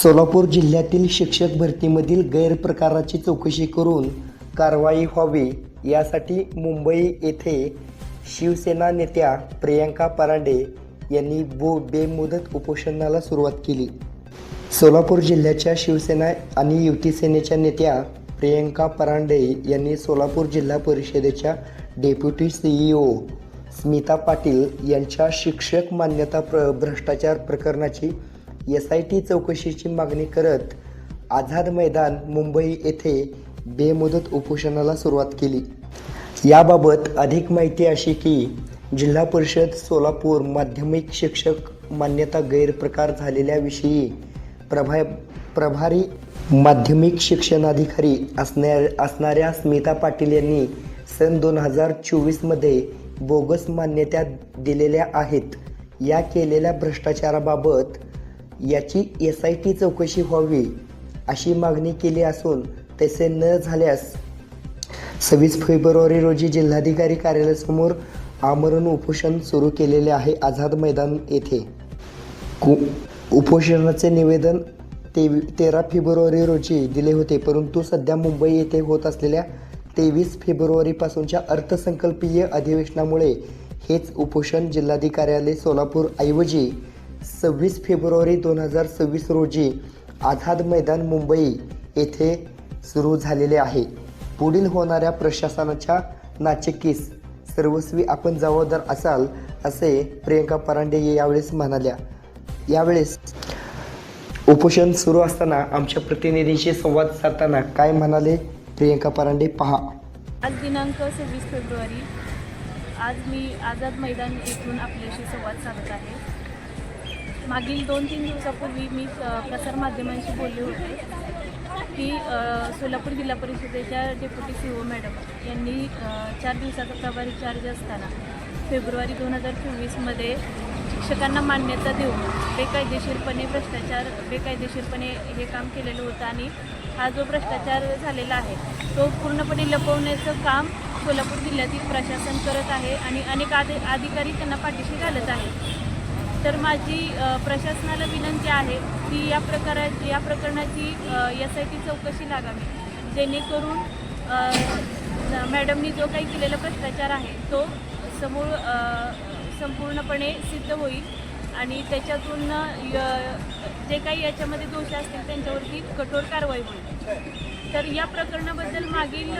सोलापूर जिल्ह्यातील शिक्षक भरतीमधील गैरप्रकाराची चौकशी करून कारवाई व्हावी यासाठी मुंबई येथे शिवसेना नेत्या प्रियंका परांडे यांनी बेमुदत उपोषणाला सुरुवात केली. सोलापूर जिल्ह्याच्या शिवसेना आणि युती सेनेच्या नेत्या प्रियंका परांडे यांनी सोलापूर जिल्हा परिषदेच्या डेप्युटी CEO स्मिता पाटील यांच्या शिक्षक मान्यता भ्रष्टाचार प्रकरणाची SIT चौकशीची मागणी करत आझाद मैदान मुंबई येथे बेमुदत उपोषणाला सुरुवात केली. याबाबत अधिक माहिती अशी की जिल्हा परिषद सोलापूर माध्यमिक शिक्षक मान्यता गैरप्रकार झालेल्याविषयी प्रभारी माध्यमिक शिक्षणाधिकारी असणाऱ्या स्मिता पाटील यांनी सन 2024 मध्ये बोगस मान्यता दिलेल्या आहेत. या केलेल्या भ्रष्टाचाराबाबत याची SIT चौकशी व्हावी अशी मागणी केली असून तसे न झाल्यास 26 फेब्रुवारी रोजी जिल्हाधिकारी कार्यालयासमोर आमरण उपोषण सुरू केलेले आहे. आझाद मैदान येथे उपोषणाचे निवेदन 13 फेब्रुवारी रोजी दिले होते, परंतु सध्या मुंबई येथे होत असलेल्या 23 फेब्रुवारीपासूनच्या अर्थसंकल्पीय अधिवेशनामुळे हेच उपोषण जिल्हाधिकारी कार्यालय सोलापूर ऐवजी 26 फेब्रुवारी 2026 रोजी आझाद मैदान मुंबई येथे सुरू झालेले आहे. पुढील होणाऱ्या प्रशासनाच्या नाचक्कीस सर्वस्वी आपण जबाबदार असाल असे प्रियंका परांडे यावेळेस म्हणाल्या. यावेळेस उपोषण सुरू असताना आमच्या प्रतिनिधीशी संवाद साधताना काय म्हणाले प्रियंका परांडे पहा. आज दिनांक 26 फेब्रुवारी आज मी आझाद मैदान येथून आपल्याशी संवाद साधत आहे. मागील 2-3 दिवसापूर्वी मी प्रसारमाध्यमांशी बोलले होते की सोलापूर जिल्हा परिषदेच्या डेप्युटी CEO मॅडम यांनी 4 दिवसाचा प्रभारी चार्ज असताना फेब्रुवारी 2024 शिक्षकांना मान्यता देऊन बेकायदेशीरपणे हे काम केलेलं होतं आणि हा जो भ्रष्टाचार झालेला आहे तो पूर्णपणे लपवण्याचं काम सोलापूर जिल्ह्यातील प्रशासन करत आहे आणि अनेक अधिकारी त्यांना पाठीशी घालत आहेत. तर माझी प्रशासनाला विनंती आहे की या प्रकरणाची SIT चौकशी लागावी, जेणेकरून मॅडमनी जो काही केलेला भ्रष्टाचार आहे तो संपूर्णपणे सिद्ध होईल आणि त्याच्यातून जे काही याच्यामध्ये दोष असतील त्यांच्यावरती कठोर कारवाई होईल. तर या प्रकरणाबद्दल मागील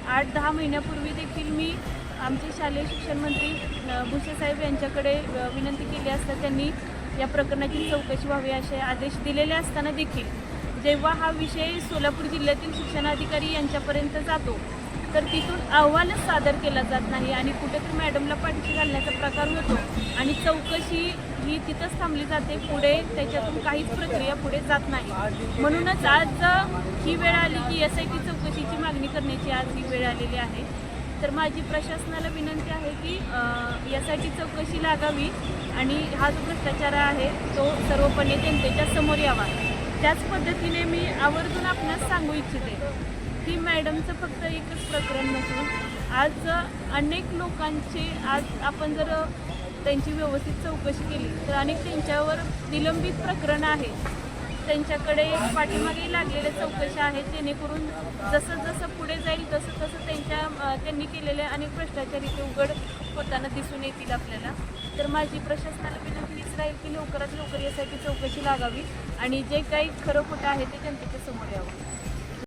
8-10 महिन्यापूर्वी देखील मी आमचे शालेय शिक्षण मंत्री भुसे साहेब यांच्याकडे विनंती केली असता त्यांनी या प्रकरणाची चौकशी व्हावी असे आदेश दिलेले असताना देखील जेव्हा हा विषय सोलापूर जिल्ह्यातील शिक्षणाधिकारी यांच्यापर्यंत जातो तर तिथून अहवालच सादर केला जात नाही आणि कुठेतरी मॅडमला पाठीशी घालण्याचा प्रकार होतो आणि चौकशी ही तिथंच थांबली जाते. पुढे त्याच्यातून काहीच प्रक्रिया पुढे जात नाही. म्हणूनच आज ही वेळ आली की SIT चौकशीची मागणी करण्याची आज ही वेळ आलेली आहे. तर माझी प्रशासनाला विनंती आहे की यासाठी चौकशी लागावी आणि हा जो भ्रष्टाचार आहे तो सर्वपणे जनतेच्या समोर यावा. त्याच पद्धतीने मी आवर्जून आपणास सांगू इच्छिते की मॅडमचं फक्त एकच प्रकरण नसून आज अनेक लोकांचे आज आपण जर त्यांची व्यवस्थित चौकशी केली तर अनेक त्यांच्यावर निलंबित प्रकरणं आहेत, त्यांच्याकडे पाठीमागे लागलेल्या चौकशा आहेत, जेणेकरून जसं पुढे जाईल तसं त्यांनी केलेले अनेक भ्रष्टाचार इथे उघड होताना दिसून येतील आपल्याला. तर माझी प्रशासनाला विनंती राहील की लवकरात लवकर यासाठी चौकशी लागावी आणि जे काही खरं खोटं आहे ते जनतेच्या समोर